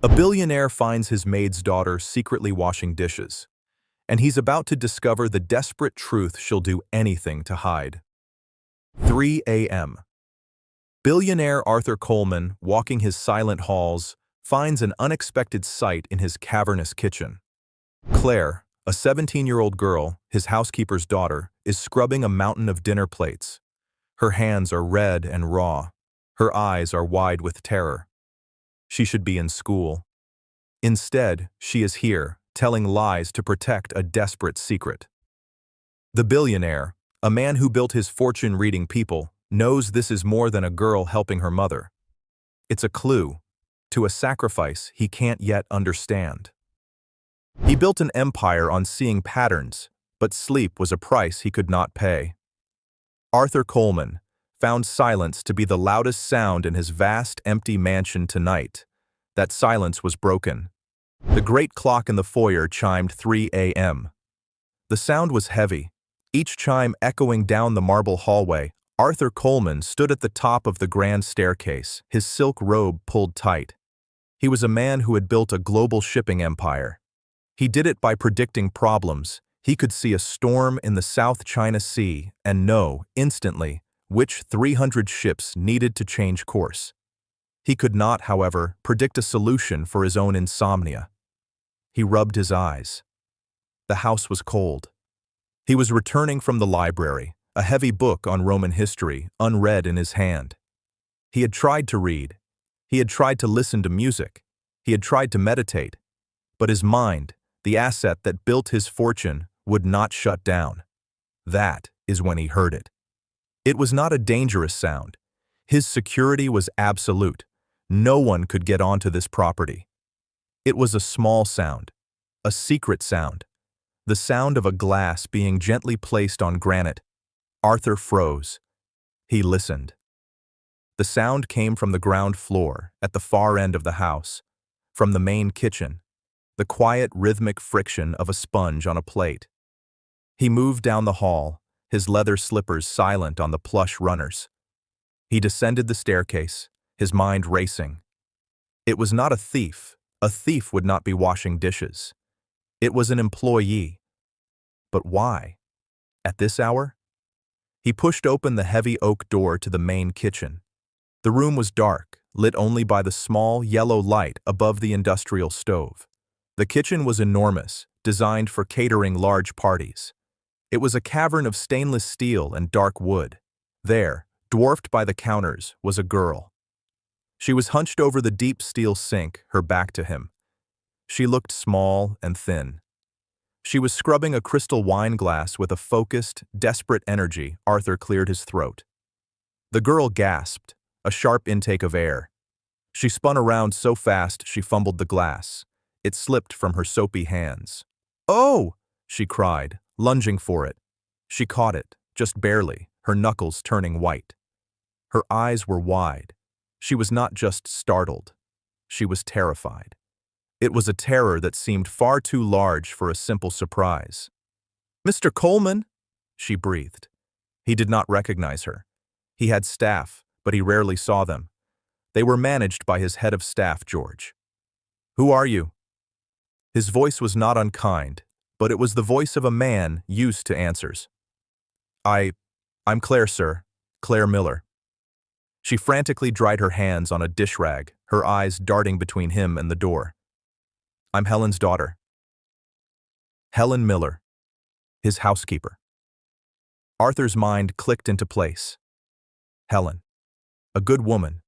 A billionaire finds his maid's daughter secretly washing dishes, and he's about to discover the desperate truth she'll do anything to hide. 3 a.m. Billionaire Arthur Coleman, walking his silent halls, finds an unexpected sight in his cavernous kitchen. Claire, a 17-year-old girl, his housekeeper's daughter, is scrubbing a mountain of dinner plates. Her hands are red and raw. Her eyes are wide with terror. She should be in school. Instead, she is here, telling lies to protect a desperate secret. The billionaire, a man who built his fortune reading people, knows this is more than a girl helping her mother. It's a clue to a sacrifice he can't yet understand. He built an empire on seeing patterns, but sleep was a price he could not pay. Arthur Coleman found silence to be the loudest sound in his vast, empty mansion tonight. That silence was broken. The great clock in the foyer chimed 3 a.m. The sound was heavy, each chime echoing down the marble hallway. Arthur Coleman stood at the top of the grand staircase, his silk robe pulled tight. He was a man who had built a global shipping empire. He did it by predicting problems. He could see a storm in the South China Sea and know, instantly, which 300 ships needed to change course. He could not, however, predict a solution for his own insomnia. He rubbed his eyes. The house was cold. He was returning from the library, a heavy book on Roman history, unread in his hand. He had tried to read. He had tried to listen to music. He had tried to meditate. But his mind, the asset that built his fortune, would not shut down. That is when he heard it. It was not a dangerous sound. His security was absolute. No one could get onto this property. It was a small sound, a secret sound, the sound of a glass being gently placed on granite. Arthur froze. He listened. The sound came from the ground floor, at the far end of the house, from the main kitchen, the quiet, rhythmic friction of a sponge on a plate. He moved down the hall, his leather slippers silent on the plush runners. He descended the staircase, his mind racing. It was not a thief. A thief would not be washing dishes. It was an employee. But why? At this hour? He pushed open the heavy oak door to the main kitchen. The room was dark, lit only by the small, yellow light above the industrial stove. The kitchen was enormous, designed for catering large parties. It was a cavern of stainless steel and dark wood. There, dwarfed by the counters, was a girl. She was hunched over the deep steel sink, her back to him. She looked small and thin. She was scrubbing a crystal wine glass with a focused, desperate energy. Arthur cleared his throat. The girl gasped, a sharp intake of air. She spun around so fast she fumbled the glass. It slipped from her soapy hands. "Oh!" she cried, lunging for it. She caught it, just barely, her knuckles turning white. Her eyes were wide. She was not just startled. She was terrified. It was a terror that seemed far too large for a simple surprise. "Mr. Coleman," she breathed. He did not recognize her. He had staff, but he rarely saw them. They were managed by his head of staff, George. "Who are you?" His voice was not unkind, but it was the voice of a man used to answers. I'm Claire, sir. Claire Miller." She frantically dried her hands on a dish rag, her eyes darting between him and the door. "I'm Helen's daughter." Helen Miller, his housekeeper. Arthur's mind clicked into place. Helen. A good woman.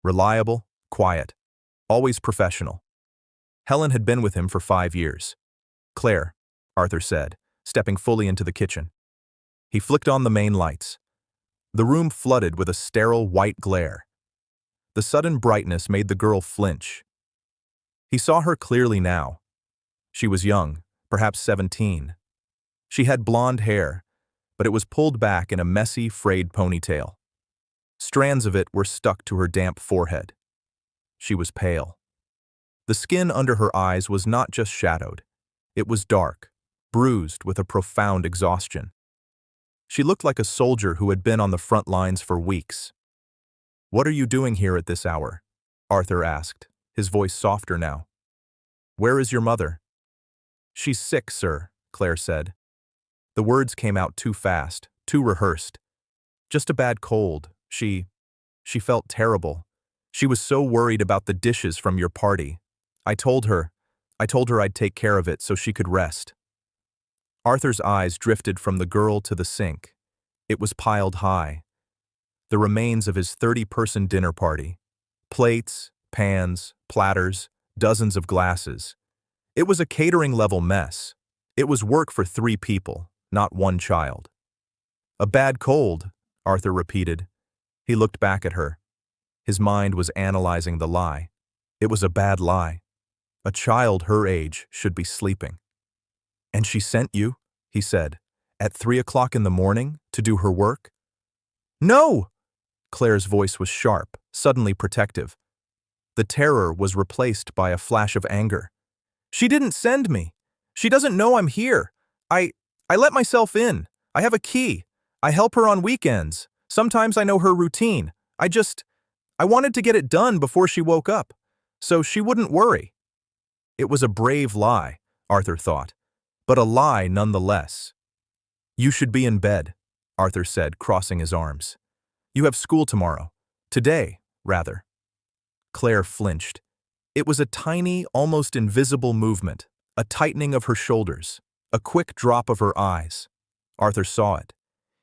Reliable, quiet, always professional. Helen had been with him for 5 years. "Claire," Arthur said, stepping fully into the kitchen. He flicked on the main lights. The room flooded with a sterile white glare. The sudden brightness made the girl flinch. He saw her clearly now. She was young, perhaps 17. She had blonde hair, but it was pulled back in a messy, frayed ponytail. Strands of it were stuck to her damp forehead. She was pale. The skin under her eyes was not just shadowed. It was dark, bruised with a profound exhaustion. She looked like a soldier who had been on the front lines for weeks. "What are you doing here at this hour?" Arthur asked, his voice softer now. "Where is your mother?" "She's sick, sir," Claire said. The words came out too fast, too rehearsed. Just a bad cold. She felt terrible. She was so worried about the dishes from your party. I told her I'd take care of it so she could rest. Arthur's eyes drifted from the girl to the sink. It was piled high. The remains of his 30-person dinner party. Plates, pans, platters, dozens of glasses. It was a catering-level mess. It was work for 3 people, not 1 child. "A bad cold," Arthur repeated. He looked back at her. His mind was analyzing the lie. It was a bad lie. A child her age should be sleeping. "And she sent you," he said, "at 3 o'clock in the morning to do her work?" "No!" Claire's voice was sharp, suddenly protective. The terror was replaced by a flash of anger. "She didn't send me. She doesn't know I'm here. I let myself in. I have a key. I help her on weekends. Sometimes I know her routine. I wanted to get it done before she woke up, so she wouldn't worry." It was a brave lie, Arthur thought, but a lie nonetheless. "You should be in bed," Arthur said, crossing his arms. "You have school tomorrow. Today, rather." Claire flinched. It was a tiny, almost invisible movement, a tightening of her shoulders, a quick drop of her eyes. Arthur saw it.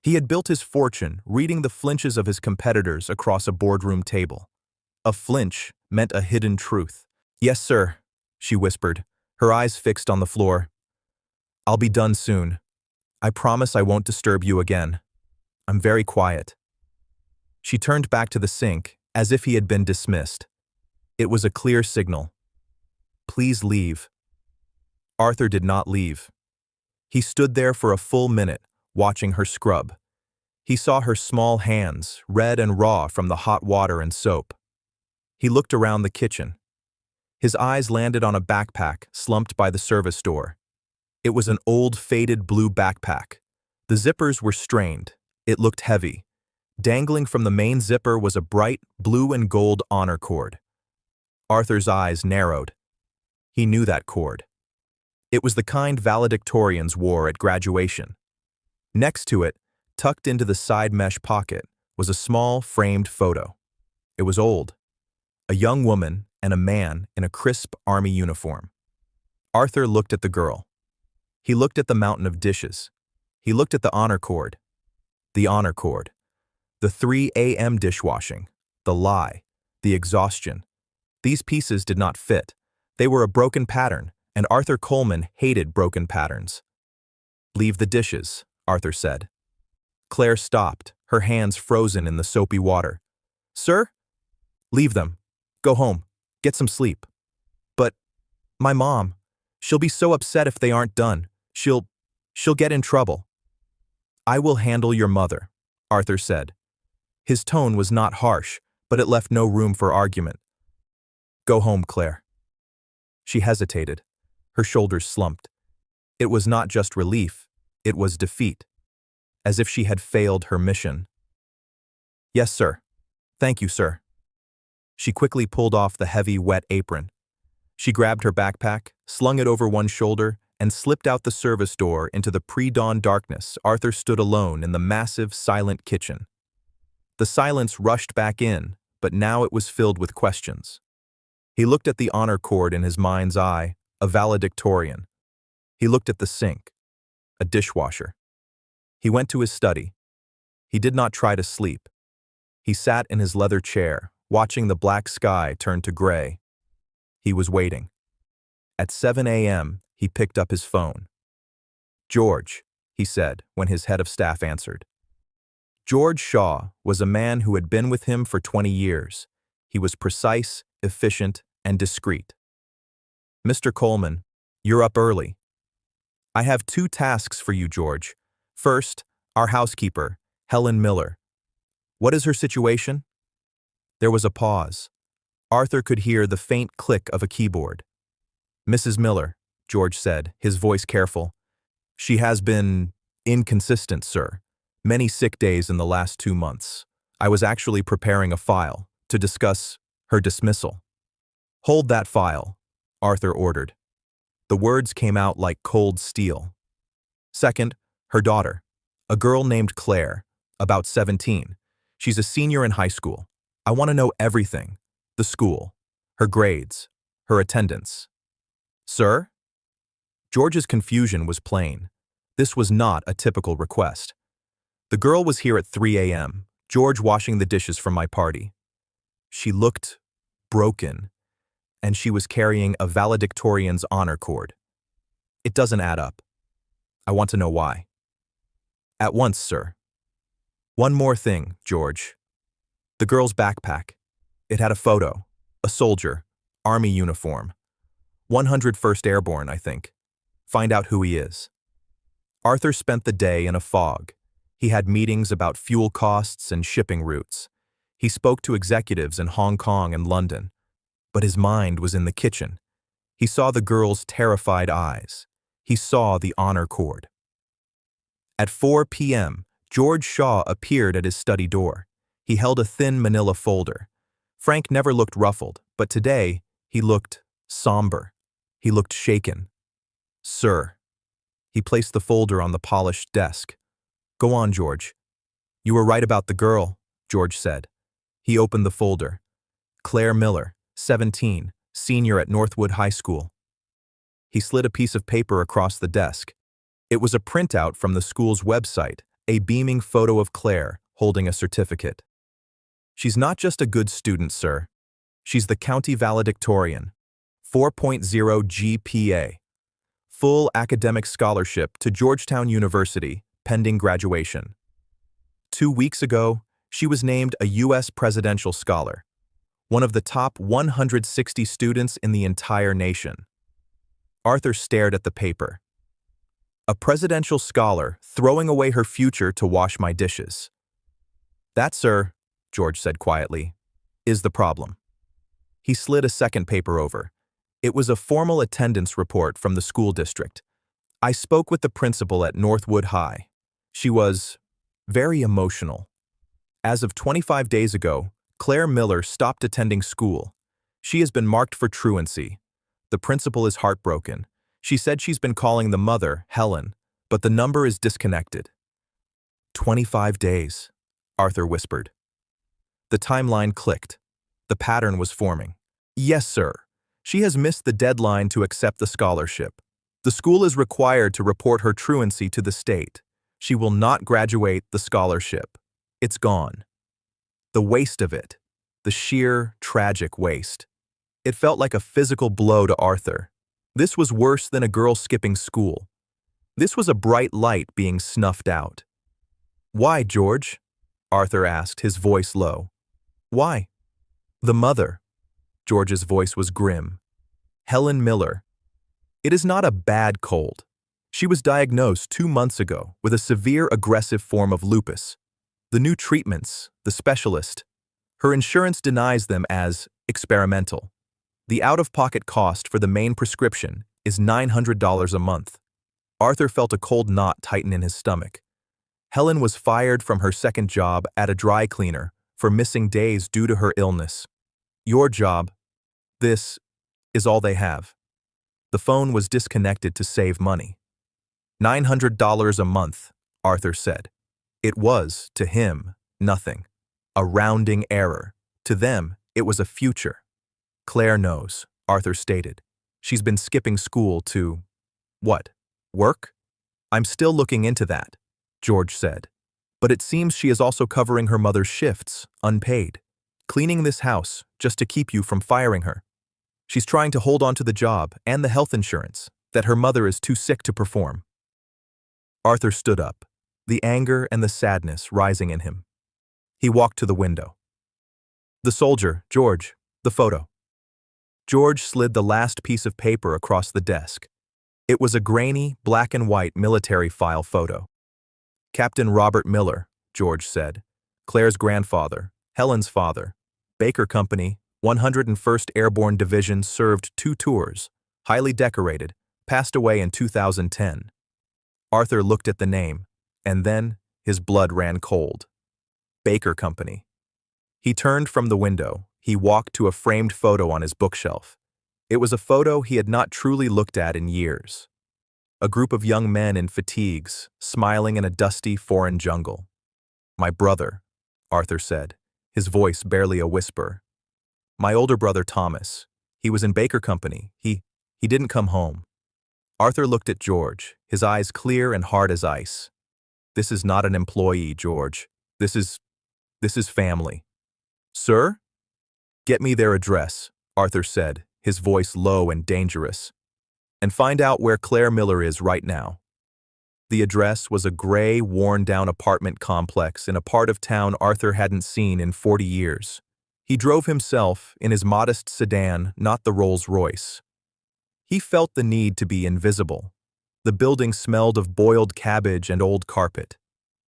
He had built his fortune reading the flinches of his competitors across a boardroom table. A flinch meant a hidden truth. "Yes, sir," she whispered, her eyes fixed on the floor. "I'll be done soon. I promise I won't disturb you again. I'm very quiet." She turned back to the sink, as if he had been dismissed. It was a clear signal. "Please leave." Arthur did not leave. He stood there for a full minute, watching her scrub. He saw her small hands, red and raw from the hot water and soap. He looked around the kitchen. His eyes landed on a backpack slumped by the service door. It was an old, faded blue backpack. The zippers were strained. It looked heavy. Dangling from the main zipper was a bright blue and gold honor cord. Arthur's eyes narrowed. He knew that cord. It was the kind valedictorians wore at graduation. Next to it, tucked into the side mesh pocket, was a small, framed photo. It was old. A young woman and a man in a crisp army uniform. Arthur looked at the girl. He looked at the mountain of dishes. He looked at the honor cord. The honor cord. The 3 a.m. dishwashing. The lie. The exhaustion. These pieces did not fit. They were a broken pattern, and Arthur Coleman hated broken patterns. "Leave the dishes," Arthur said. Claire stopped, her hands frozen in the soapy water. "Sir?" "Leave them. Go home. Get some sleep." "But my mom, she'll be so upset if they aren't done. She'll get in trouble." "I will handle your mother," Arthur said. His tone was not harsh, but it left no room for argument. "Go home, Claire." She hesitated. Her shoulders slumped. It was not just relief, it was defeat. As if she had failed her mission. "Yes, sir. Thank you, sir." She quickly pulled off the heavy, wet apron. She grabbed her backpack, slung it over one shoulder, and slipped out the service door into the pre-dawn darkness. Arthur stood alone in the massive, silent kitchen. The silence rushed back in, but now it was filled with questions. He looked at the honor cord in his mind's eye, a valedictorian. He looked at the sink, a dishwasher. He went to his study. He did not try to sleep. He sat in his leather chair, watching the black sky turn to gray. He was waiting. At 7 a.m., he picked up his phone. "George," he said when his head of staff answered. George Shaw was a man who had been with him for 20 years. He was precise, efficient, and discreet. "Mr. Coleman, you're up early." "I have 2 tasks for you, George. First, our housekeeper, Helen Miller. What is her situation?" There was a pause. Arthur could hear the faint click of a keyboard. "Mrs. Miller," George said, his voice careful. "She has been inconsistent, sir. Many sick days in the last 2 months. I was actually preparing a file to discuss her dismissal." Hold that file, Arthur ordered. The words came out like cold steel. Second, her daughter, a girl named Claire, about 17. She's a senior in high school. I want to know everything. The school, her grades, her attendance. Sir? George's confusion was plain. This was not a typical request. The girl was here at 3 a.m., George washing the dishes from my party. She looked broken, and she was carrying a valedictorian's honor cord. It doesn't add up. I want to know why. At once, sir. One more thing, George. The girl's backpack. It had a photo. A soldier. Army uniform. 101st Airborne, I think. Find out who he is. Arthur spent the day in a fog. He had meetings about fuel costs and shipping routes. He spoke to executives in Hong Kong and London. But his mind was in the kitchen. He saw the girl's terrified eyes. He saw the honor cord. At 4 p.m., George Shaw appeared at his study door. He held a thin manila folder. Frank never looked ruffled, but today he looked somber. He looked shaken. Sir. He placed the folder on the polished desk. Go on, George. You were right about the girl, George said. He opened the folder. Claire Miller, 17, senior at Northwood High School. He slid a piece of paper across the desk. It was a printout from the school's website, a beaming photo of Claire holding a certificate. She's not just a good student, sir. She's the county valedictorian. 4.0 GPA. Full academic scholarship to Georgetown University, pending graduation. 2 weeks ago, she was named a U.S. presidential scholar, one of the top 160 students in the entire nation. Arthur stared at the paper. A presidential scholar throwing away her future to wash my dishes. That, sir, George said quietly, is the problem. He slid a second paper over. It was a formal attendance report from the school district. I spoke with the principal at Northwood High. She was very emotional. As of 25 days ago, Claire Miller stopped attending school. She has been marked for truancy. The principal is heartbroken. She said she's been calling the mother, Helen, but the number is disconnected. 25 days, Arthur whispered. The timeline clicked. The pattern was forming. Yes, sir. She has missed the deadline to accept the scholarship. The school is required to report her truancy to the state. She will not graduate the scholarship. It's gone. The waste of it. The sheer, tragic waste. It felt like a physical blow to Arthur. This was worse than a girl skipping school. This was a bright light being snuffed out. Why, George? Arthur asked, his voice low. Why? The mother. George's voice was grim. Helen Miller. It is not a bad cold. She was diagnosed 2 months ago with a severe aggressive form of lupus. The new treatments, the specialist, her insurance denies them as experimental. The out-of-pocket cost for the main prescription is $900 a month. Arthur felt a cold knot tighten in his stomach. Helen was fired from her second job at a dry cleaner for missing days due to her illness. Your job, this, is all they have. The phone was disconnected to save money. $900 a month, Arthur said. It was, to him, nothing. A rounding error. To them, it was a future. Claire knows, Arthur stated. She's been skipping school to… what? Work? I'm still looking into that, George said. But it seems she is also covering her mother's shifts, unpaid. Cleaning this house, just to keep you from firing her. She's trying to hold on to the job and the health insurance that her mother is too sick to perform. Arthur stood up, the anger and the sadness rising in him. He walked to the window. The soldier, George, the photo. George slid the last piece of paper across the desk. It was a grainy, black and white military file photo. Captain Robert Miller, George said. Claire's grandfather, Helen's father. Baker Company, 101st Airborne Division, served 2 tours, highly decorated, passed away in 2010. Arthur looked at the name, and then his blood ran cold. Baker Company. He turned from the window. He walked to a framed photo on his bookshelf. It was a photo he had not truly looked at in years. A group of young men in fatigues, smiling in a dusty foreign jungle. "My brother," Arthur said, his voice barely a whisper. "My older brother Thomas. He was in Baker Company. He didn't come home." Arthur looked at George, his eyes clear and hard as ice. "This is not an employee, George. This is family." "Sir?" "Get me their address," Arthur said, his voice low and dangerous. "And find out where Claire Miller is right now." The address was a gray, worn-down apartment complex in a part of town Arthur hadn't seen in 40 years. He drove himself in his modest sedan, not the Rolls-Royce. He felt the need to be invisible. The building smelled of boiled cabbage and old carpet.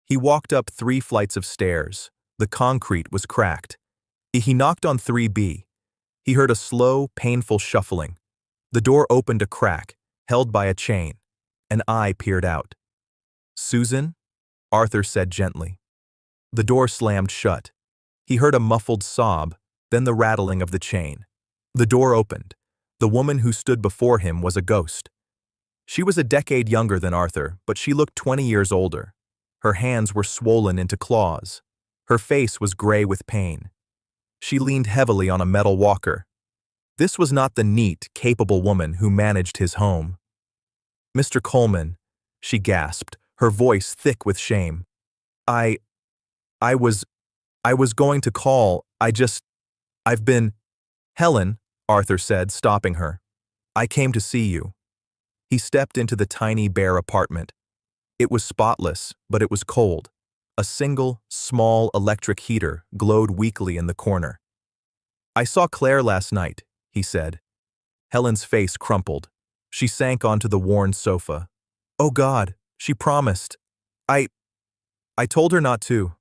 He walked up 3 flights of stairs. The concrete was cracked. He knocked on 3B. He heard a slow, painful shuffling. The door opened a crack, held by a chain. An eye peered out. "Susan?" Arthur said gently. The door slammed shut. He heard a muffled sob, then the rattling of the chain. The door opened. The woman who stood before him was a ghost. She was a decade younger than Arthur, but she looked 20 years older. Her hands were swollen into claws. Her face was gray with pain. She leaned heavily on a metal walker. This was not the neat, capable woman who managed his home. "Mr. Coleman," she gasped, her voice thick with shame. I was going to call. I've been—" "Helen," Arthur said, stopping her. "I came to see you." He stepped into the tiny, bare apartment. It was spotless, but it was cold. A single, small electric heater glowed weakly in the corner. "I saw Claire last night," he said. Helen's face crumpled. She sank onto the worn sofa. "Oh God, she promised. I told her not to.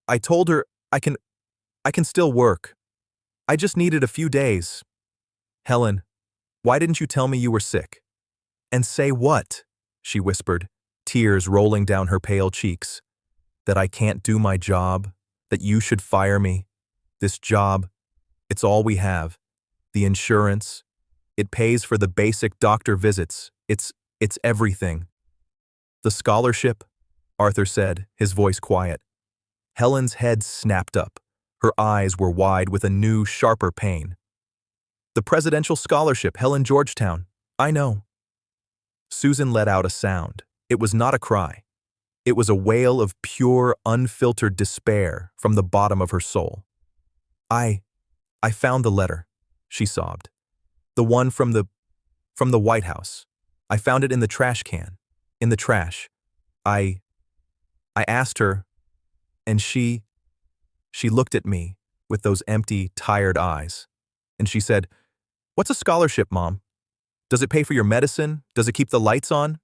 I told her I can still work. I just needed a few days." "Helen, why didn't you tell me you were sick?" "And say what?" she whispered, tears rolling down her pale cheeks. "That I can't do my job, that you should fire me. This job, it's all we have. The insurance, it pays for the basic doctor visits. It's everything." "The scholarship," Arthur said, his voice quiet. Helen's head snapped up. Her eyes were wide with a new, sharper pain. "The presidential scholarship, Helen Georgetown. I know." Susan let out a sound. It was not a cry. It was a wail of pure, unfiltered despair from the bottom of her soul. I found the letter," she sobbed. "The one from the White House. I found it in the trash can. In the trash. I asked her, and she looked at me with those empty, tired eyes. And she said, 'What's a scholarship, Mom? Does it pay for your medicine? Does it keep the lights on?'"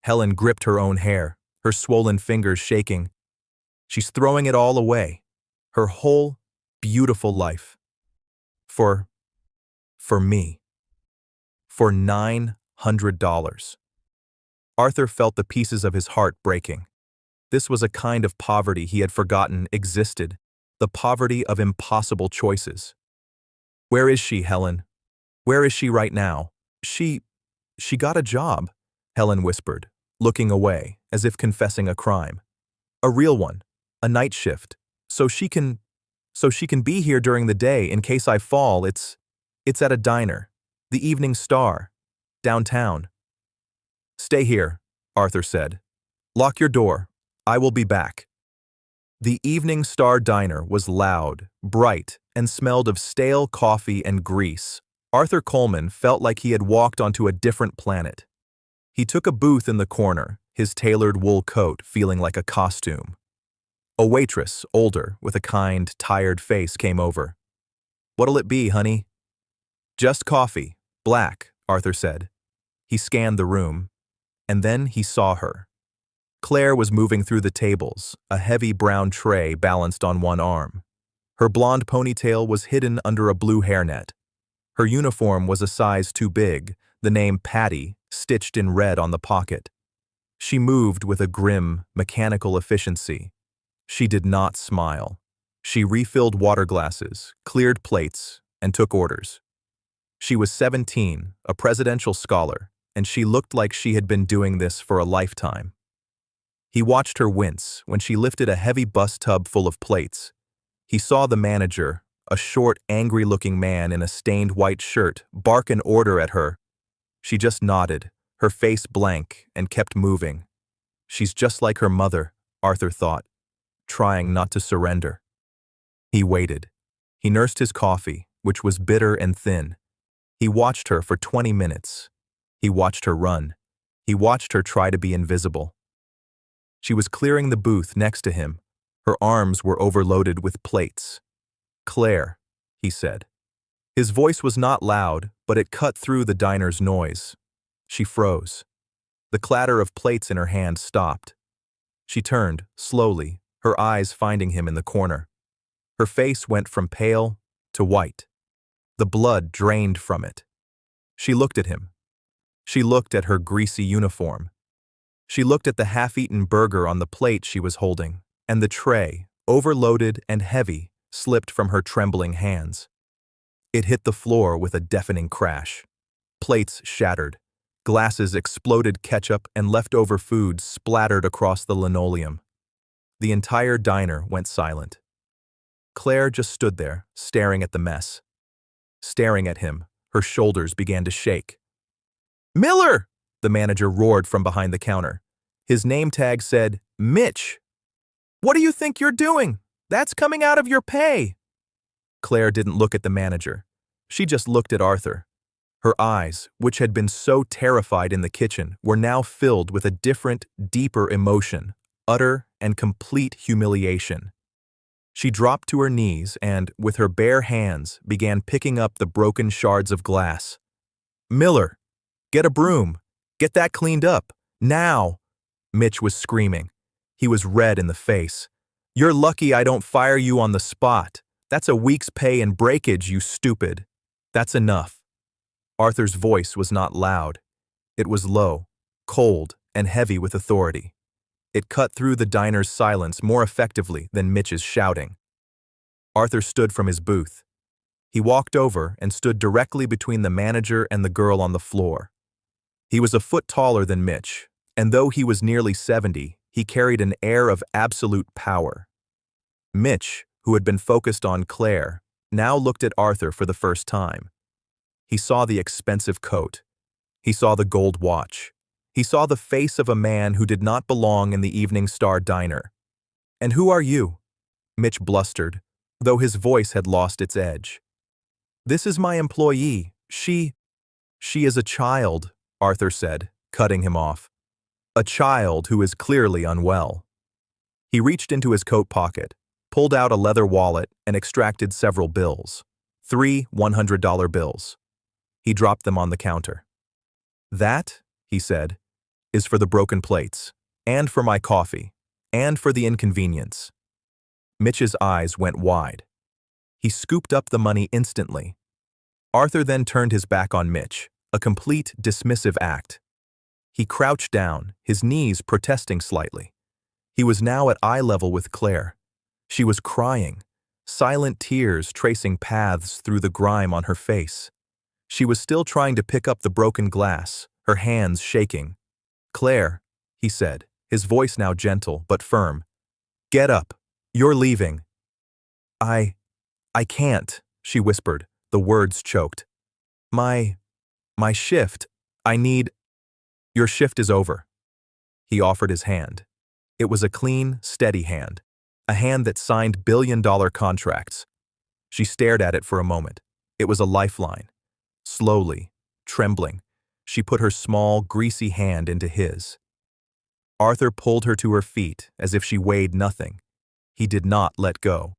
Helen gripped her own hair, her swollen fingers shaking. "She's throwing it all away. Her whole, beautiful life. For me. For $900. Arthur felt the pieces of his heart breaking. This was a kind of poverty he had forgotten existed, the poverty of impossible choices. "Where is she, Helen? Where is she right now?" She got a job," Helen whispered, looking away, as if confessing a crime. "A real one, a night shift, so she can be here during the day in case I fall. It's at a diner, the Evening Star, downtown." "Stay here," Arthur said. "Lock your door. I will be back." The Evening Star diner was loud, bright, and smelled of stale coffee and grease. Arthur Coleman felt like he had walked onto a different planet. He took a booth in the corner, his tailored wool coat feeling like a costume. A waitress, older, with a kind, tired face, came over. "What'll it be, honey?" "Just coffee, black," Arthur said. He scanned the room, and then he saw her. Claire was moving through the tables, a heavy brown tray balanced on one arm. Her blonde ponytail was hidden under a blue hairnet. Her uniform was a size too big, the name Patty stitched in red on the pocket. She moved with a grim, mechanical efficiency. She did not smile. She refilled water glasses, cleared plates, and took orders. She was 17, a presidential scholar, and she looked like she had been doing this for a lifetime. He watched her wince when she lifted a heavy bus tub full of plates. He saw the manager, a short, angry-looking man in a stained white shirt, bark an order at her. She just nodded, her face blank, and kept moving. She's just like her mother, Arthur thought, trying not to surrender. He waited. He nursed his coffee, which was bitter and thin. He watched her for 20 minutes. He watched her run. He watched her try to be invisible. She was clearing the booth next to him. Her arms were overloaded with plates. "Claire," he said. His voice was not loud, but it cut through the diner's noise. She froze. The clatter of plates in her hand stopped. She turned, slowly, her eyes finding him in the corner. Her face went from pale to white. The blood drained from it. She looked at him. She looked at her greasy uniform. She looked at the half-eaten burger on the plate she was holding, and the tray, overloaded and heavy, slipped from her trembling hands. It hit the floor with a deafening crash. Plates shattered. Glasses exploded, ketchup and leftover food splattered across the linoleum. The entire diner went silent. Claire just stood there, staring at the mess. Staring at him, her shoulders began to shake. "Miller!" the manager roared from behind the counter. His name tag said, "Mitch. What do you think you're doing? That's coming out of your pay." Claire didn't look at the manager. She just looked at Arthur. Her eyes, which had been so terrified in the kitchen, were now filled with a different, deeper emotion, utter and complete humiliation. She dropped to her knees and, with her bare hands, began picking up the broken shards of glass. "Miller, get a broom. Get that cleaned up. Now!" Mitch was screaming. He was red in the face. "You're lucky I don't fire you on the spot. That's a week's pay and breakage, you stupid. That's enough." Arthur's voice was not loud. It was low, cold, and heavy with authority. It cut through the diner's silence more effectively than Mitch's shouting. Arthur stood from his booth. He walked over and stood directly between the manager and the girl on the floor. He was a foot taller than Mitch, and though he was nearly 70, he carried an air of absolute power. Mitch, who had been focused on Claire, now looked at Arthur for the first time. He saw the expensive coat. He saw the gold watch. He saw the face of a man who did not belong in the Evening Star diner. "And who are you?" Mitch blustered, though his voice had lost its edge. "This is my employee. She is a child," Arthur said, cutting him off. "A child who is clearly unwell." He reached into his coat pocket, pulled out a leather wallet, and extracted several bills. 3 $100 bills. He dropped them on the counter. "That," he said, "is for the broken plates, and for my coffee, and for the inconvenience." Mitch's eyes went wide. He scooped up the money instantly. Arthur then turned his back on Mitch, a complete dismissive act. He crouched down, his knees protesting slightly. He was now at eye level with Claire. She was crying, silent tears tracing paths through the grime on her face. She was still trying to pick up the broken glass, her hands shaking. "Claire," he said, his voice now gentle but firm. "Get up. You're leaving." I can't," she whispered, the words choked. My shift. I need—" "Your shift is over." He offered his hand. It was a clean, steady hand, a hand that signed billion-dollar contracts. She stared at it for a moment. It was a lifeline. Slowly, trembling, she put her small, greasy hand into his. Arthur pulled her to her feet as if she weighed nothing. He did not let go.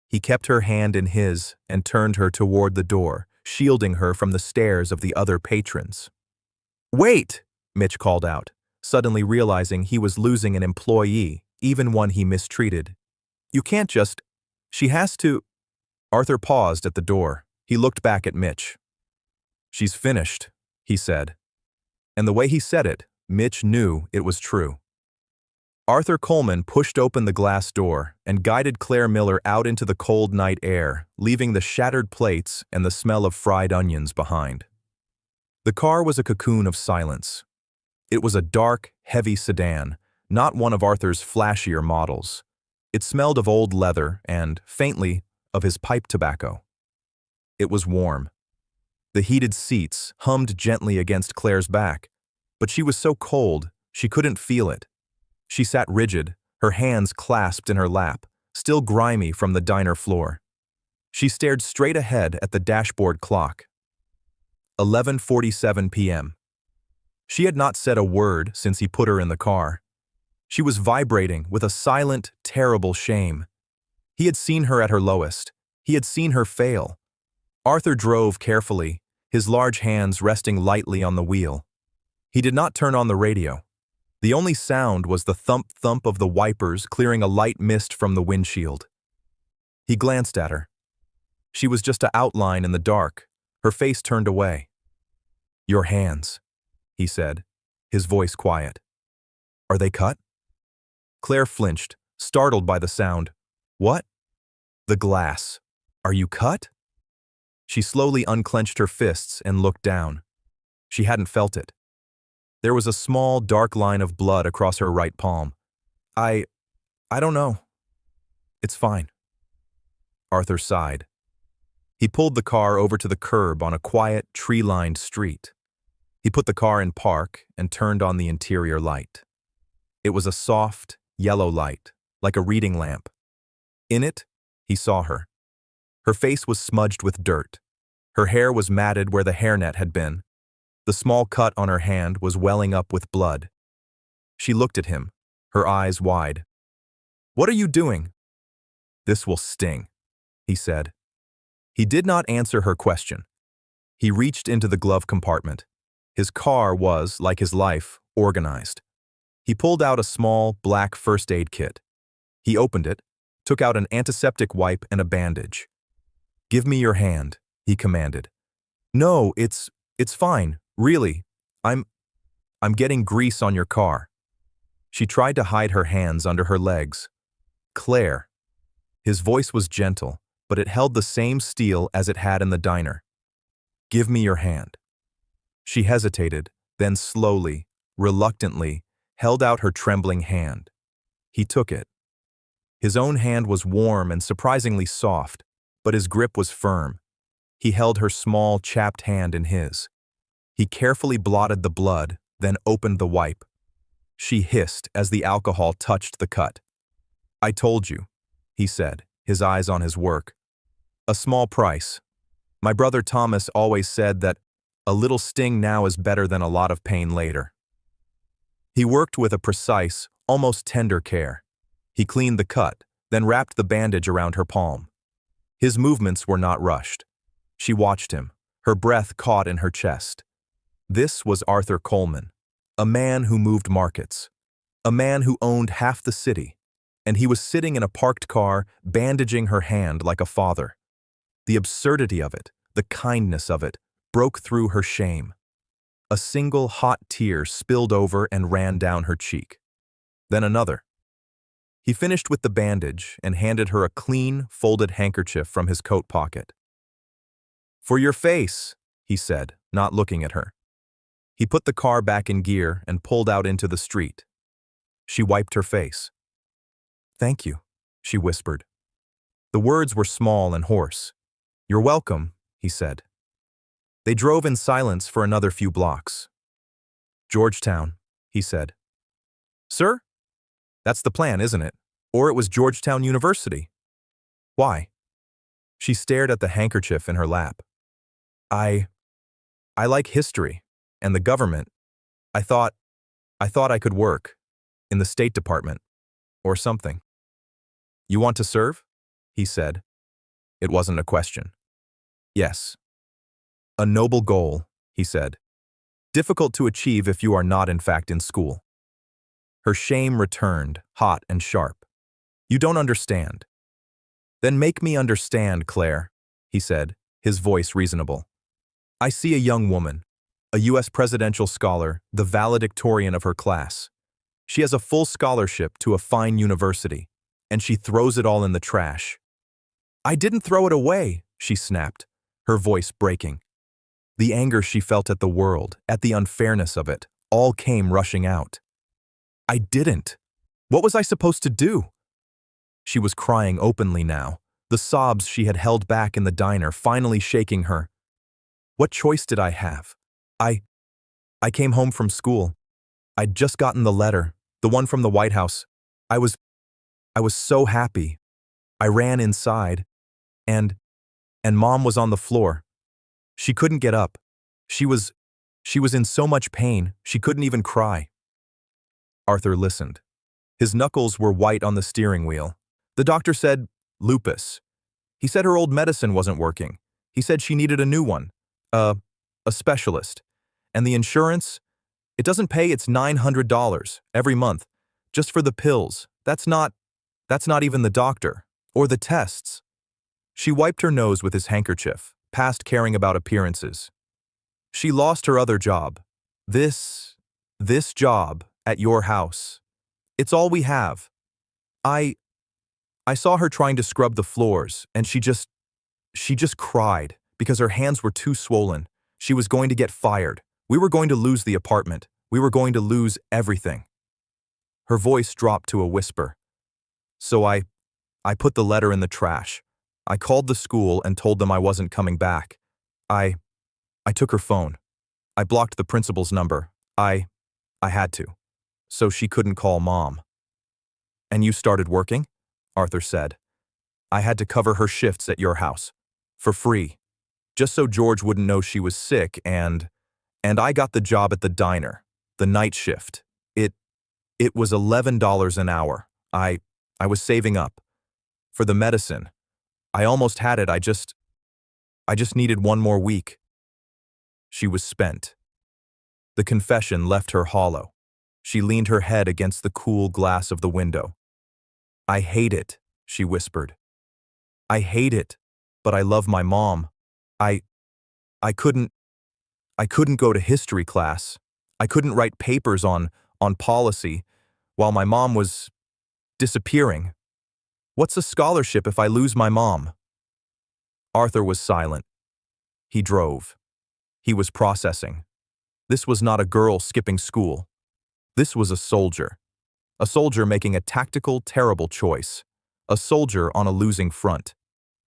He kept her hand in his and turned her toward the door, shielding her from the stares of the other patrons. "Wait!" Mitch called out, suddenly realizing he was losing an employee, even one he mistreated. "You can't just— She has to—" Arthur paused at the door. He looked back at Mitch. "She's finished," he said. And the way he said it, Mitch knew it was true. Arthur Coleman pushed open the glass door and guided Claire Miller out into the cold night air, leaving the shattered plates and the smell of fried onions behind. The car was a cocoon of silence. It was a dark, heavy sedan, not one of Arthur's flashier models. It smelled of old leather and, faintly, of his pipe tobacco. It was warm. The heated seats hummed gently against Claire's back, but she was so cold she couldn't feel it. She sat rigid, her hands clasped in her lap, still grimy from the diner floor. She stared straight ahead at the dashboard clock. 11:47 p.m. She had not said a word since he put her in the car. She was vibrating with a silent, terrible shame. He had seen her at her lowest. He had seen her fail. Arthur drove carefully, his large hands resting lightly on the wheel. He did not turn on the radio. The only sound was the thump-thump of the wipers clearing a light mist from the windshield. He glanced at her. She was just an outline in the dark, her face turned away. "Your hands," he said, his voice quiet. "Are they cut?" Claire flinched, startled by the sound. "What?" "The glass. Are you cut?" She slowly unclenched her fists and looked down. She hadn't felt it. There was a small, dark line of blood across her right palm. I don't know. It's fine." Arthur sighed. He pulled the car over to the curb on a quiet, tree-lined street. He put the car in park and turned on the interior light. It was a soft, yellow light, like a reading lamp. In it, he saw her. Her face was smudged with dirt. Her hair was matted where the hairnet had been. The small cut on her hand was welling up with blood. She looked at him, her eyes wide. "What are you doing?" "This will sting," he said. He did not answer her question. He reached into the glove compartment. His car was, like his life, organized. He pulled out a small, black first aid kit. He opened it, took out an antiseptic wipe and a bandage. "Give me your hand," he commanded. "No, it's fine, really. I'm getting grease on your car." She tried to hide her hands under her legs. "Claire." His voice was gentle, but it held the same steel as it had in the diner. "Give me your hand." She hesitated, then slowly, reluctantly, held out her trembling hand. He took it. His own hand was warm and surprisingly soft, but his grip was firm. He held her small, chapped hand in his. He carefully blotted the blood, then opened the wipe. She hissed as the alcohol touched the cut. "I told you," he said, his eyes on his work. "A small price. My brother Thomas always said that a little sting now is better than a lot of pain later." He worked with a precise, almost tender care. He cleaned the cut, then wrapped the bandage around her palm. His movements were not rushed. She watched him, her breath caught in her chest. This was Arthur Coleman, a man who moved markets, a man who owned half the city, and he was sitting in a parked car, bandaging her hand like a father. The absurdity of it, the kindness of it, broke through her shame. A single hot tear spilled over and ran down her cheek. Then another. He finished with the bandage and handed her a clean, folded handkerchief from his coat pocket. "For your face," he said, not looking at her. He put the car back in gear and pulled out into the street. She wiped her face. "Thank you," she whispered. The words were small and hoarse. "You're welcome," he said. They drove in silence for another few blocks. "Georgetown," he said. "Sir? That's the plan, isn't it? Or it was Georgetown University." "Why?" She stared at the handkerchief in her lap. I like history and the government. I thought I could work in the State Department or something." "You want to serve?" he said. It wasn't a question. "Yes." "A noble goal," he said. "Difficult to achieve if you are not in fact in school." Her shame returned, hot and sharp. "You don't understand." "Then make me understand, Claire," he said, his voice reasonable. "I see a young woman, a U.S. presidential scholar, the valedictorian of her class. She has a full scholarship to a fine university, and she throws it all in the trash. I didn't throw it away, she snapped, her voice breaking. The anger she felt at the world, at the unfairness of it, all came rushing out. I didn't. What was I supposed to do? She was crying openly now, the sobs she had held back in the diner finally shaking her. What choice did I have? I came home from school. I'd just gotten the letter, the one from the White House. I was so happy. I ran inside, and Mom was on the floor. She couldn't get up. She was in so much pain, she couldn't even cry. Arthur listened. His knuckles were white on the steering wheel. The doctor said, lupus. He said her old medicine wasn't working. He said she needed a new one. A specialist. And the insurance? It doesn't pay its $900 every month, just for the pills. That's not even the doctor. Or the tests. She wiped her nose with his handkerchief, past caring about appearances. She lost her other job. This job at your house. It's all we have. I saw her trying to scrub the floors, and she just cried because her hands were too swollen. She was going to get fired. We were going to lose the apartment. We were going to lose everything. Her voice dropped to a whisper. So I put the letter in the trash. I called the school and told them I wasn't coming back. I took her phone. I blocked the principal's number. I had to. So she couldn't call Mom. And you started working? Arthur said. I had to cover her shifts at your house. For free. Just so George wouldn't know she was sick, and I got the job at the diner, the night shift. It was $11 an hour. I was saving up. For the medicine. I almost had it, I just needed one more week. She was spent. The confession left her hollow. She leaned her head against the cool glass of the window. I hate it, she whispered. I hate it, but I love my mom. I couldn't go to history class. I couldn't write papers on policy while my mom was disappearing. What's a scholarship if I lose my mom? Arthur was silent. He drove. He was processing. This was not a girl skipping school. This was a soldier. A soldier making a tactical, terrible choice. A soldier on a losing front.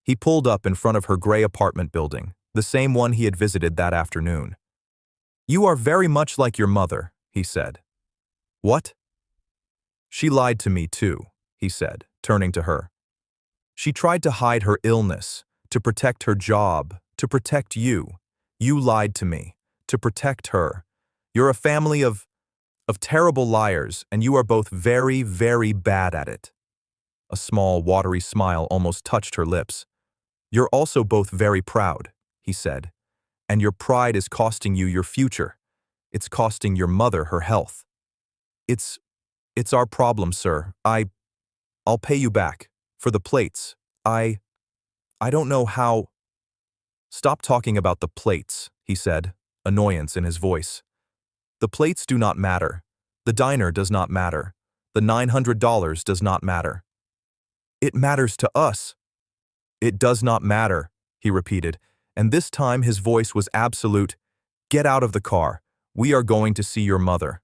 He pulled up in front of her gray apartment building, the same one he had visited that afternoon. You are very much like your mother, he said. What? She lied to me too, he said, turning to her. She tried to hide her illness, to protect her job, to protect you. You lied to me, to protect her. You're a family of terrible liars, and you are both very, very bad at it. A small, watery smile almost touched her lips. You're also both very proud, he said, and your pride is costing you your future. It's costing your mother her health. It's our problem, sir. I'll pay you back. For the plates. I don't know how. Stop talking about the plates, he said, annoyance in his voice. The plates do not matter. The diner does not matter. The $900 does not matter. It matters to us. It does not matter, he repeated, and this time his voice was absolute. Get out of the car. We are going to see your mother.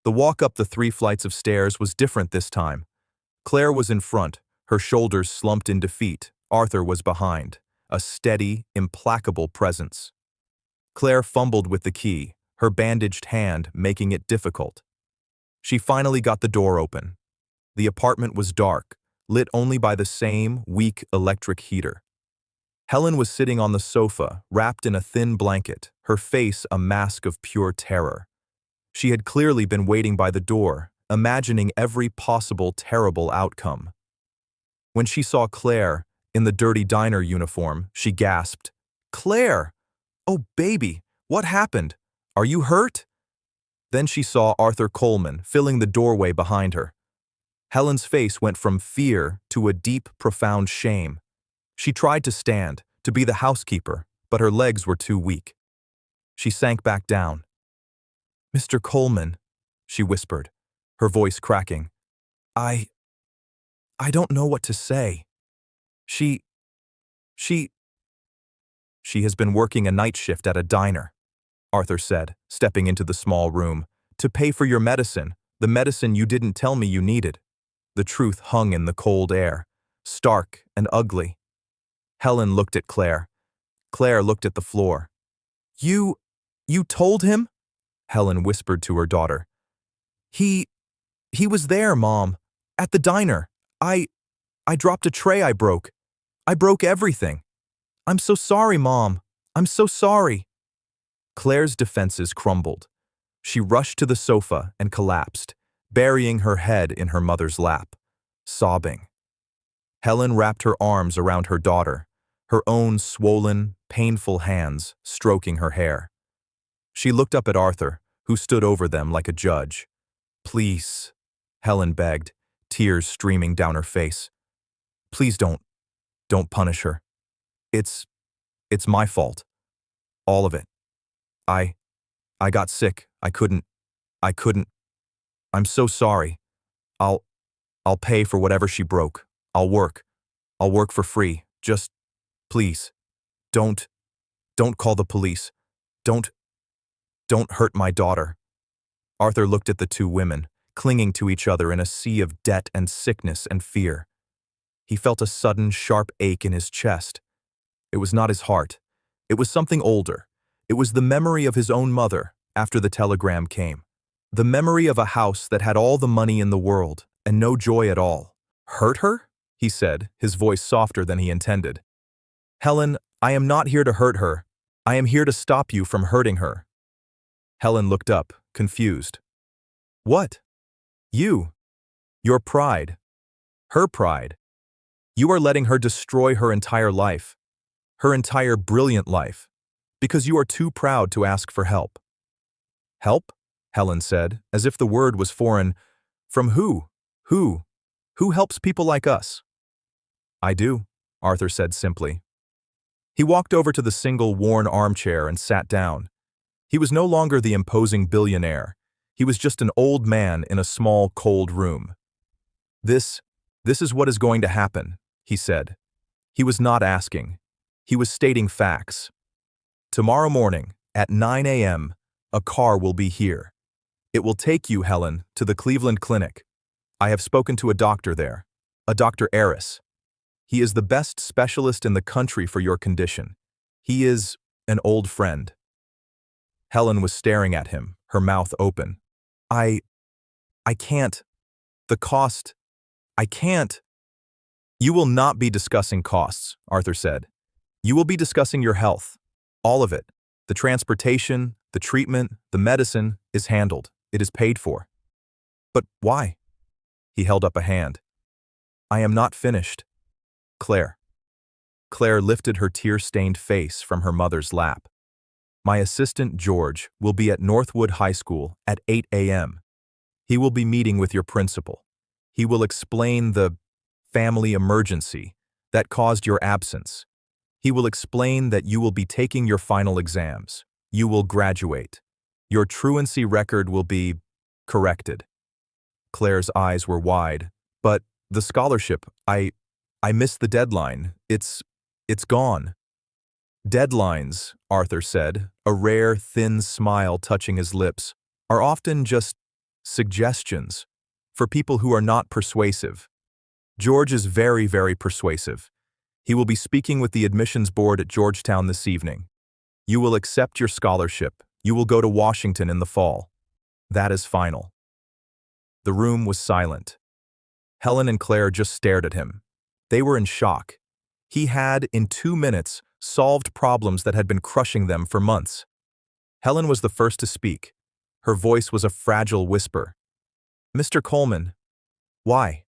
The walk up the 3 flights of stairs was different this time. Claire was in front, her shoulders slumped in defeat. Arthur was behind, a steady, implacable presence. Claire fumbled with the key, her bandaged hand making it difficult. She finally got the door open. The apartment was dark, lit only by the same weak electric heater. Helen was sitting on the sofa, wrapped in a thin blanket, her face a mask of pure terror. She had clearly been waiting by the door, imagining every possible terrible outcome. When she saw Claire, in the dirty diner uniform, she gasped, "Claire! Oh, baby, what happened? Are you hurt?" Then she saw Arthur Coleman filling the doorway behind her. Helen's face went from fear to a deep, profound shame. She tried to stand, to be the housekeeper, but her legs were too weak. She sank back down. "Mr. Coleman," she whispered. her voice cracking. I I don't know what to say. She, she, she has been working a night shift at a diner, Arthur said, stepping into the small room, to pay for your medicine, the medicine you didn't tell me you needed. The truth hung in the cold air, stark and ugly. Helen looked at Claire. Claire looked at the floor. You told him? Helen whispered to her daughter. He was there, Mom. At the diner. I dropped a tray I broke. I broke everything. I'm so sorry, Mom. I'm so sorry. Claire's defenses crumbled. She rushed to the sofa and collapsed, burying her head in her mother's lap, sobbing. Helen wrapped her arms around her daughter, her own swollen, painful hands stroking her hair. She looked up at Arthur, who stood over them like a judge. Please, Helen begged, tears streaming down her face. Please don't punish her. It's my fault. All of it. I got sick. I couldn't. I'm so sorry. I'll pay for whatever she broke. I'll work for free. Just, please, don't call the police. Don't hurt my daughter. Arthur looked at the two women, clinging to each other in a sea of debt and sickness and fear. He felt a sudden, sharp ache in his chest. It was not his heart. It was something older. It was the memory of his own mother after the telegram came. The memory of a house that had all the money in the world and no joy at all. Hurt her? He said, his voice softer than he intended. Helen, I am not here to hurt her. I am here to stop you from hurting her. Helen looked up, confused. What? You. Your pride. Her pride. You are letting her destroy her entire life. Her entire brilliant life. Because you are too proud to ask for help. Help? Helen said, as if the word was foreign. From who? Who? Who helps people like us? I do, Arthur said simply. He walked over to the single worn armchair and sat down. He was no longer the imposing billionaire. He was just an old man in a small, cold room. This is what is going to happen, he said. He was not asking. He was stating facts. Tomorrow morning, at 9 a.m., a car will be here. It will take you, Helen, to the Cleveland Clinic. I have spoken to a doctor there, a Dr. Eris. He is the best specialist in the country for your condition. He is an old friend. Helen was staring at him, her mouth open. I can't. The cost. I can't. You will not be discussing costs, Arthur said. You will be discussing your health. All of it. The transportation, the treatment, the medicine is handled. It is paid for. But why? He held up a hand. I am not finished. Claire. Claire lifted her tear-stained face from her mother's lap. My assistant, George, will be at Northwood High School at 8 a.m. He will be meeting with your principal. He will explain the family emergency that caused your absence. He will explain that you will be taking your final exams. You will graduate. Your truancy record will be corrected. Claire's eyes were wide. But the scholarship, I missed the deadline. It's gone. Deadlines, Arthur said, a rare, thin smile touching his lips, are often just suggestions for people who are not persuasive. George is very, very persuasive. He will be speaking with the admissions board at Georgetown this evening. You will accept your scholarship. You will go to Washington in the fall. That is final. The room was silent. Helen and Claire just stared at him. They were in shock. He had, in 2 minutes, solved problems that had been crushing them for months. Helen was the first to speak. Her voice was a fragile whisper. Mr. Coleman, why?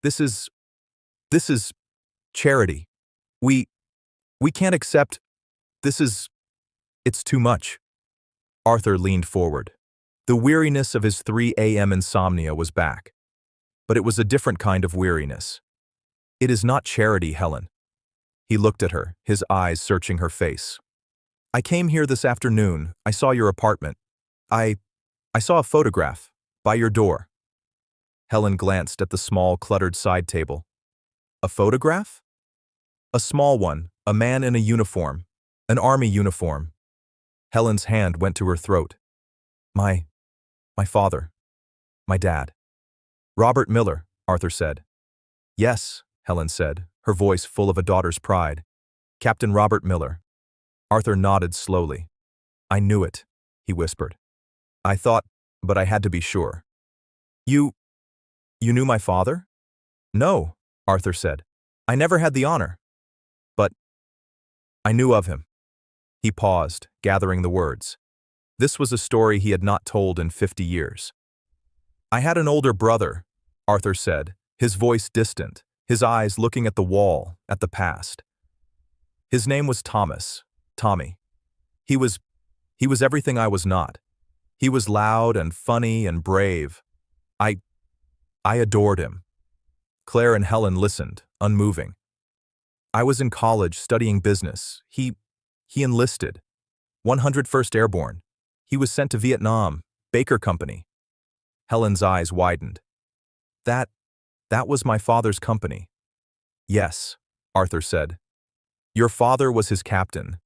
This is charity. We can't accept. It's too much. Arthur leaned forward. The weariness of his 3 a.m. insomnia was back. But it was a different kind of weariness. It is not charity, Helen. He looked at her, his eyes searching her face. I came here this afternoon. I saw your apartment. I saw a photograph by your door. Helen glanced at the small, cluttered side table. A photograph? A small one, a man in a uniform, an army uniform. Helen's hand went to her throat. My father. My dad. Robert Miller, Arthur said. Yes, Helen said, her voice full of a daughter's pride. Captain Robert Miller. Arthur nodded slowly. I knew it, he whispered. I thought, but I had to be sure. You knew my father? No, Arthur said. I never had the honor. But I knew of him. He paused, gathering the words. This was a story he had not told in 50 years. I had an older brother, Arthur said, his voice distant, his eyes looking at the wall, at the past. His name was Thomas, Tommy. He was everything I was not. He was loud and funny and brave. I adored him. Claire and Helen listened, unmoving. I was in college studying business. He enlisted. 101st Airborne. He was sent to Vietnam, Baker Company. Helen's eyes widened. That was my father's company. Yes, Arthur said. Your father was his captain.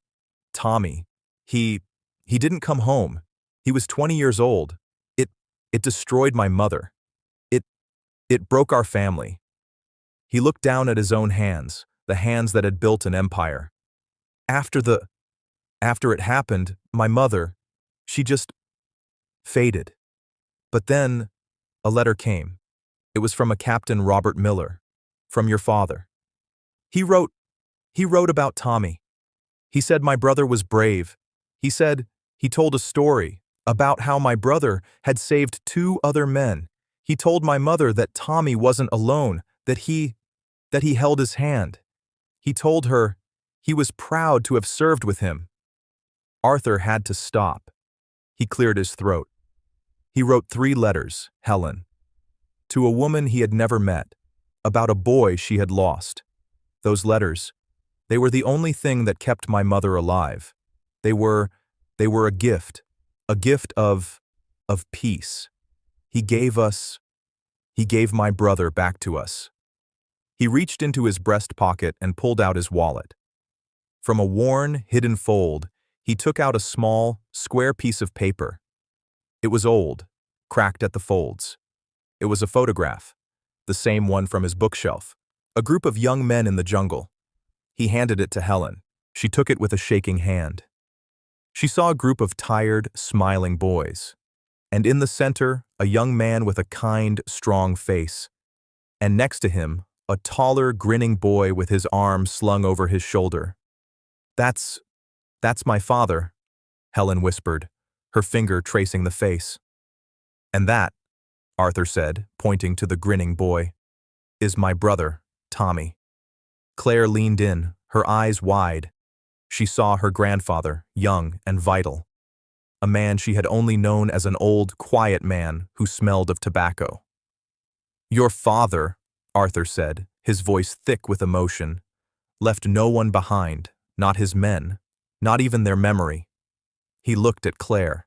Tommy. He didn't come home. He was 20 years old. It destroyed my mother. It broke our family. He looked down at his own hands, the hands that had built an empire. After it happened, my mother, she just faded. But then a letter came. It was from a Captain Robert Miller, from your father. He wrote about Tommy. He said my brother was brave. He told a story about how my brother had saved 2 other men. He told my mother that Tommy wasn't alone, that he held his hand. He told her he was proud to have served with him. Arthur had to stop. He cleared his throat. He wrote 3 letters, Helen. To a woman he had never met, about a boy she had lost. Those letters, they were the only thing that kept my mother alive. They were a gift of peace. He gave my brother back to us. He reached into his breast pocket and pulled out his wallet. From a worn, hidden fold, he took out a small, square piece of paper. It was old, cracked at the folds. It was a photograph, the same one from his bookshelf, a group of young men in the jungle. He handed it to Helen. She took it with a shaking hand. She saw a group of tired, smiling boys, and in the center, a young man with a kind, strong face, and next to him, a taller, grinning boy with his arm slung over his shoulder. That's my father, Helen whispered, her finger tracing the face. And that, Arthur said, pointing to the grinning boy, is my brother, Tommy. Claire leaned in, her eyes wide. She saw her grandfather, young and vital, a man she had only known as an old, quiet man who smelled of tobacco. Your father, Arthur said, his voice thick with emotion, left no one behind, not his men, not even their memory. He looked at Claire.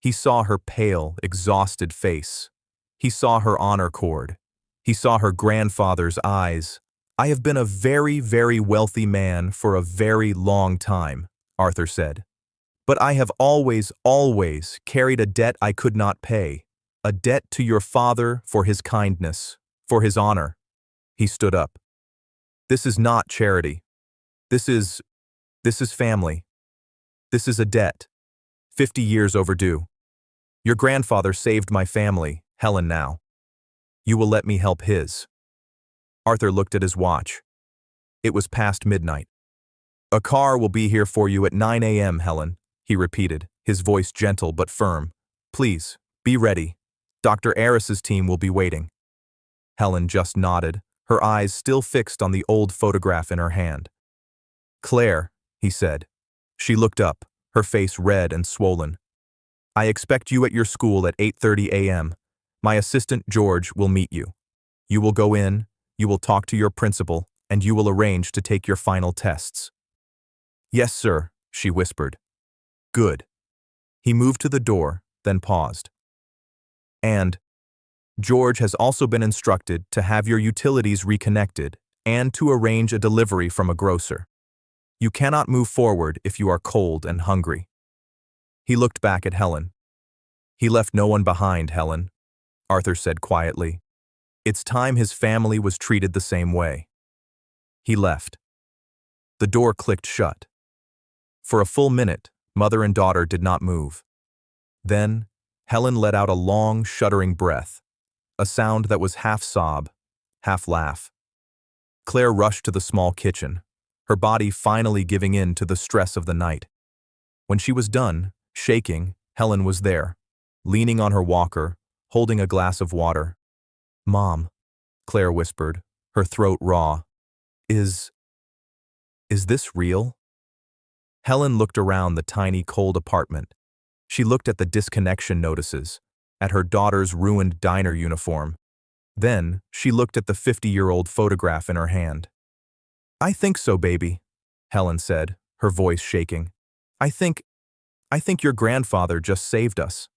He saw her pale, exhausted face. He saw her honor cord. He saw her grandfather's eyes. I have been a very, very wealthy man for a very long time, Arthur said. But I have always, always carried a debt I could not pay, a debt to your father for his kindness, for his honor. He stood up. This is not charity. This is family. This is a debt. 50 years overdue. Your grandfather saved my family, Helen now. You will let me help his. Arthur looked at his watch. It was past midnight. A car will be here for you at 9 a.m., Helen, he repeated, his voice gentle but firm. Please, be ready. Dr. Aris's team will be waiting. Helen just nodded, her eyes still fixed on the old photograph in her hand. Claire, he said. She looked up, her face red and swollen. I expect you at your school at 8:30 a.m. My assistant, George, will meet you. You will go in, you will talk to your principal, and you will arrange to take your final tests. Yes, sir, she whispered. Good. He moved to the door, then paused. And George has also been instructed to have your utilities reconnected and to arrange a delivery from a grocer. You cannot move forward if you are cold and hungry." He looked back at Helen. "He left no one behind, Helen," Arthur said quietly. "It's time his family was treated the same way." He left. The door clicked shut. For a full minute, mother and daughter did not move. Then, Helen let out a long, shuddering breath, a sound that was half sob, half laugh. Claire rushed to the small kitchen, her body finally giving in to the stress of the night. When she was done, shaking, Helen was there, leaning on her walker, holding a glass of water. "Mom," Claire whispered, her throat raw. Is this real?" Helen looked around the tiny, cold apartment. She looked at the disconnection notices, at her daughter's ruined diner uniform. Then, she looked at the 50-year-old photograph in her hand. "I think so, baby," Helen said, her voice shaking. I think your grandfather just saved us."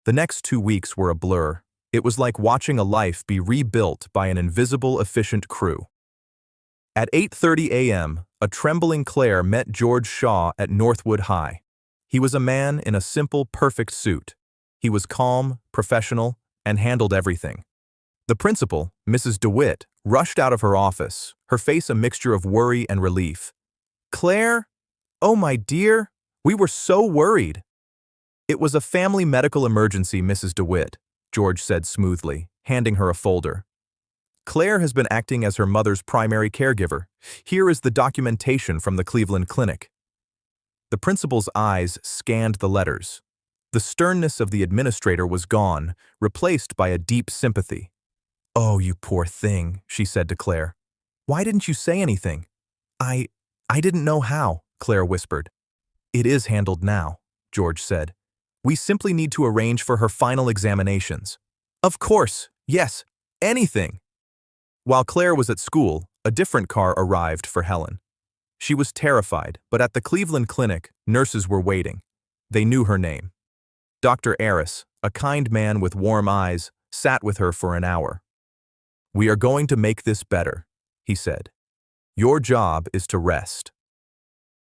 The next 2 weeks were a blur. It was like watching a life be rebuilt by an invisible, efficient crew. At 8:30 a.m., a trembling Claire met George Shaw at Northwood High. He was a man in a simple, perfect suit. He was calm, professional, and handled everything. The principal, Mrs. DeWitt, rushed out of her office, her face a mixture of worry and relief. "Claire? Oh, my dear, we were so worried." "It was a family medical emergency, Mrs. DeWitt," George said smoothly, handing her a folder. "Claire has been acting as her mother's primary caregiver. Here is the documentation from the Cleveland Clinic." The principal's eyes scanned the letters. The sternness of the administrator was gone, replaced by a deep sympathy. "Oh, you poor thing," she said to Claire. "Why didn't you say anything?" I didn't know how," Claire whispered. "It is handled now," George said. "We simply need to arrange for her final examinations." "Of course, yes, anything." While Claire was at school, a different car arrived for Helen. She was terrified, but at the Cleveland Clinic, nurses were waiting. They knew her name. Dr. Aris, a kind man with warm eyes, sat with her for an hour. "We are going to make this better," he said. "Your job is to rest."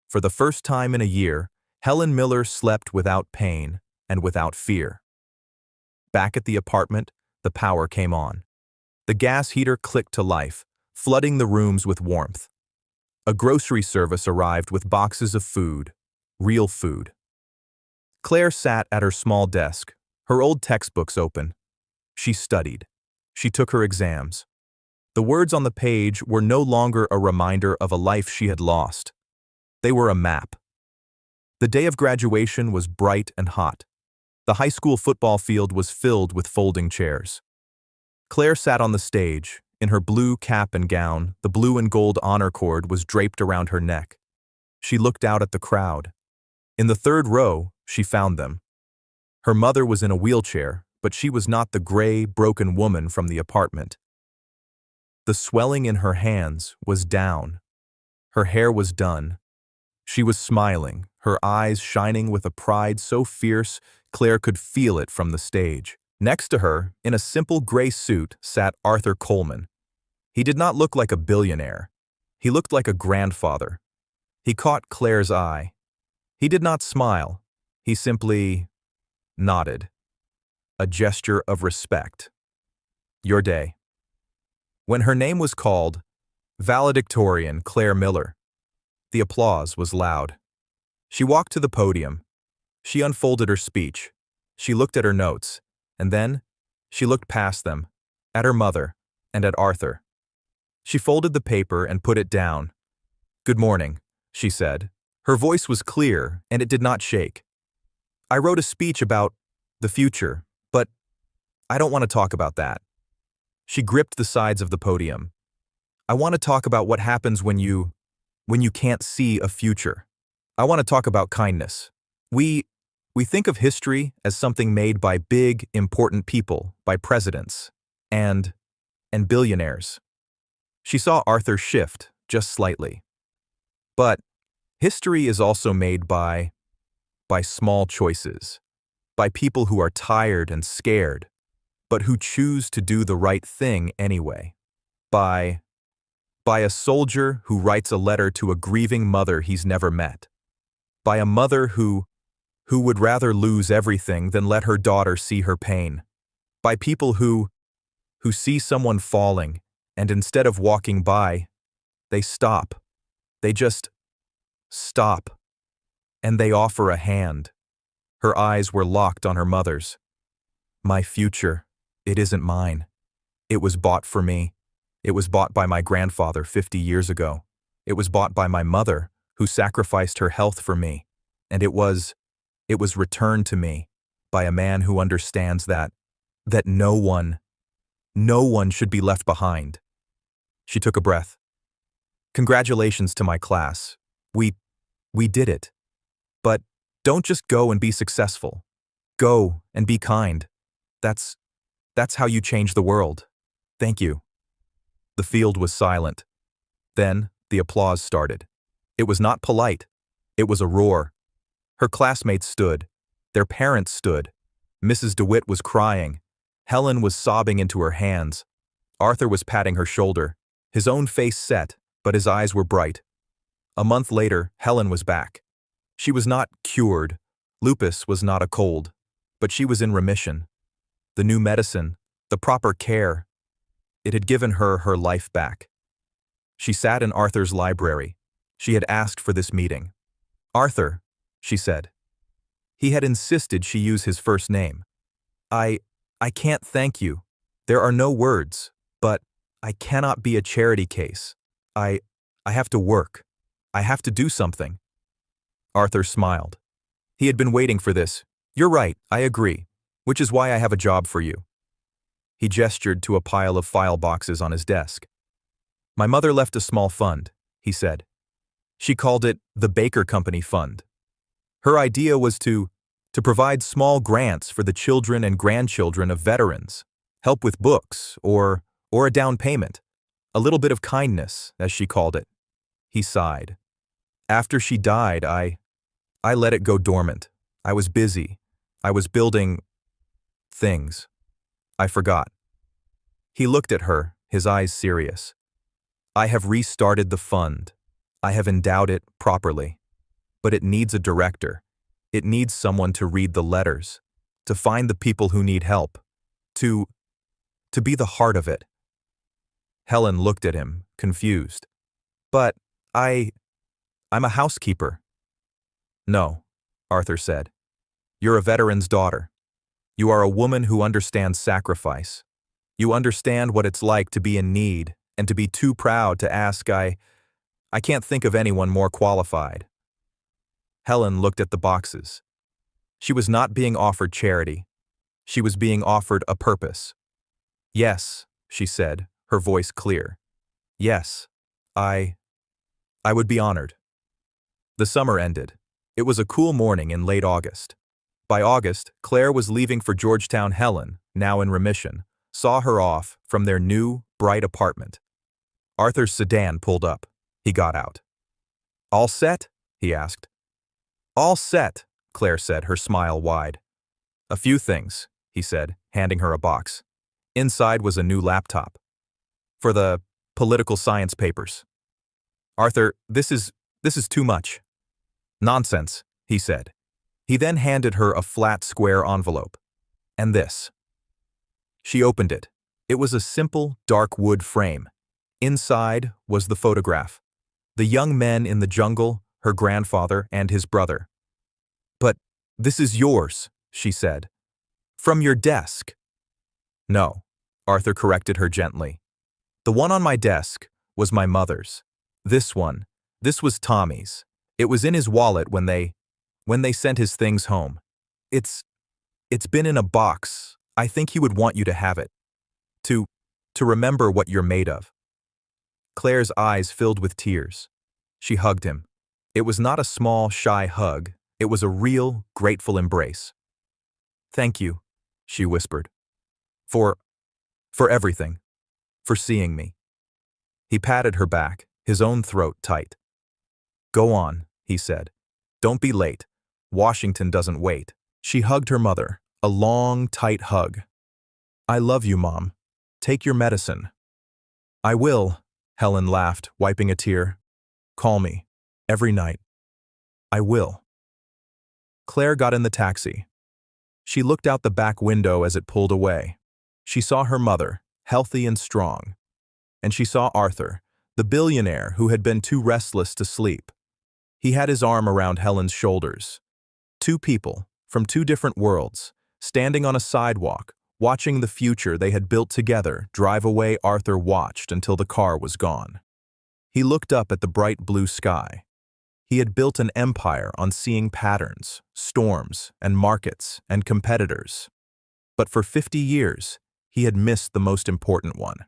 For the first time in a year, Helen Miller slept without pain and without fear. Back at the apartment, the power came on. The gas heater clicked to life, flooding the rooms with warmth. A grocery service arrived with boxes of food, real food. Claire sat at her small desk, her old textbooks open. She studied. She took her exams. The words on the page were no longer a reminder of a life she had lost. They were a map. The day of graduation was bright and hot. The high school football field was filled with folding chairs. Claire sat on the stage. In her blue cap and gown, the blue and gold honor cord was draped around her neck. She looked out at the crowd. In the third row, she found them. Her mother was in a wheelchair, but she was not the gray, broken woman from the apartment. The swelling in her hands was down. Her hair was done. She was smiling, her eyes shining with a pride so fierce Claire could feel it from the stage. Next to her, in a simple gray suit, sat Arthur Coleman. He did not look like a billionaire. He looked like a grandfather. He caught Claire's eye. He did not smile. He simply nodded. A gesture of respect. "Your day." When her name was called, valedictorian Claire Miller, the applause was loud. She walked to the podium. She unfolded her speech. She looked at her notes, and then she looked past them, at her mother, and at Arthur. She folded the paper and put it down. "Good morning," she said. Her voice was clear, and it did not shake. "I wrote a speech about the future, but I don't want to talk about that." She gripped the sides of the podium. "I want to talk about what happens when you can't see a future. I want to talk about kindness. We think of history as something made by big, important people, by presidents, and billionaires." She saw Arthur shift, just slightly. "But history is also made by small choices, by people who are tired and scared, but who choose to do the right thing anyway. By, by a soldier who writes a letter to a grieving mother he's never met. By a mother who would rather lose everything than let her daughter see her pain. By people who see someone falling, and instead of walking by, they stop. They just stop. And they offer a hand. Her eyes were locked on her mother's. My future, it isn't mine. It was bought for me. It was bought by my grandfather 50 years ago. It was bought by my mother, who sacrificed her health for me. And it was returned to me by a man who understands that no one should be left behind. She took a breath. Congratulations to my class. We did it. But don't just go and be successful. Go and be kind. That's how you change the world. Thank you. The field was silent. Then the applause started. It was not polite. It was a roar. Her classmates stood. Their parents stood. Mrs. DeWitt was crying. Helen was sobbing into her hands. Arthur was patting her shoulder. His own face set, but his eyes were bright. A month later, Helen was back. She was not cured. Lupus was not a cold. But she was in remission. The new medicine, the proper care, it had given her her life back. She sat in Arthur's library. She had asked for this meeting. Arthur, she said. He had insisted she use his first name. I can't thank you. There are no words, but I cannot be a charity case. I have to work. I have to do something. Arthur smiled. He had been waiting for this. You're right, I agree, which is why I have a job for you. He gestured to a pile of file boxes on his desk. My mother left a small fund, he said. She called it the Baker Company Fund. Her idea was to provide small grants for the children and grandchildren of veterans, help with books, or a down payment. A little bit of kindness, as she called it. He sighed. After she died, I let it go dormant. I was busy. I was building things. I forgot. He looked at her, his eyes serious. I have restarted the fund. I have endowed it properly. But it needs a director. It needs someone to read the letters, to find the people who need help, to be the heart of it. Helen looked at him, confused. But I'm a housekeeper. No, Arthur said. You're a veteran's daughter. You are a woman who understands sacrifice. You understand what it's like to be in need and to be too proud to ask. I can't think of anyone more qualified. Helen looked at the boxes. She was not being offered charity. She was being offered a purpose. Yes, she said, her voice clear. Yes, I would be honored. The summer ended. It was a cool morning in late August. By August, Claire was leaving for Georgetown. Helen, now in remission, saw her off from their new, bright apartment. Arthur's sedan pulled up. He got out. All set? He asked. All set, Claire said, her smile wide. A few things, he said, handing her a box. Inside was a new laptop. For the political science papers. Arthur, this is too much. Nonsense, he said. He then handed her a flat, square envelope. And this. She opened it. It was a simple, dark wood frame. Inside was the photograph. The young men in the jungle, her grandfather and his brother. But this is yours, she said. From your desk. No, Arthur corrected her gently. The one on my desk was my mother's. This was Tommy's. It was in his wallet when they sent his things home. It's been in a box. I think he would want you to have it. To remember what you're made of. Claire's eyes filled with tears. She hugged him. It was not a small, shy hug. It was a real, grateful embrace. Thank you, she whispered. For everything. For seeing me. He patted her back, his own throat tight. Go on, he said. Don't be late. Washington doesn't wait. She hugged her mother, a long, tight hug. I love you, Mom. Take your medicine. I will, Helen laughed, wiping a tear. Call me. Every night. I will. Claire got in the taxi. She looked out the back window as it pulled away. She saw her mother, healthy and strong. And she saw Arthur, the billionaire who had been too restless to sleep. He had his arm around Helen's shoulders. Two people, from two different worlds, standing on a sidewalk, watching the future they had built together drive away. Arthur watched until the car was gone. He looked up at the bright blue sky. He had built an empire on seeing patterns, storms, and markets, and competitors. But for 50 years, he had missed the most important one.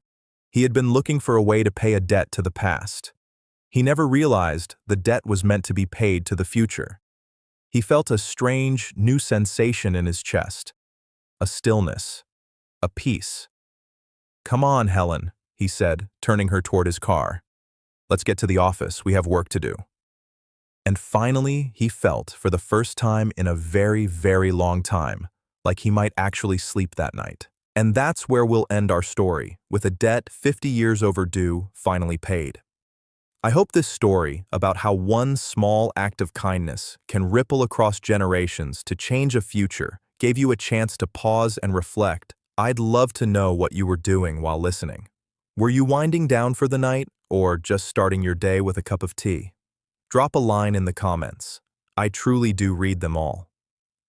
He had been looking for a way to pay a debt to the past. He never realized the debt was meant to be paid to the future. He felt a strange, new sensation in his chest. A stillness. A peace. Come on, Helen, he said, turning her toward his car. Let's get to the office. We have work to do. And finally, he felt, for the first time in a very, very long time, like he might actually sleep that night. And that's where we'll end our story, with a debt 50 years overdue finally paid. I hope this story about how one small act of kindness can ripple across generations to change a future gave you a chance to pause and reflect. I'd love to know what you were doing while listening. Were you winding down for the night or just starting your day with a cup of tea? Drop a line in the comments. I truly do read them all.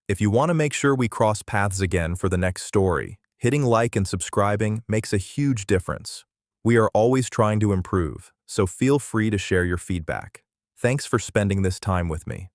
If you want to make sure we cross paths again for the next story, hitting like and subscribing makes a huge difference. We are always trying to improve, so feel free to share your feedback. Thanks for spending this time with me.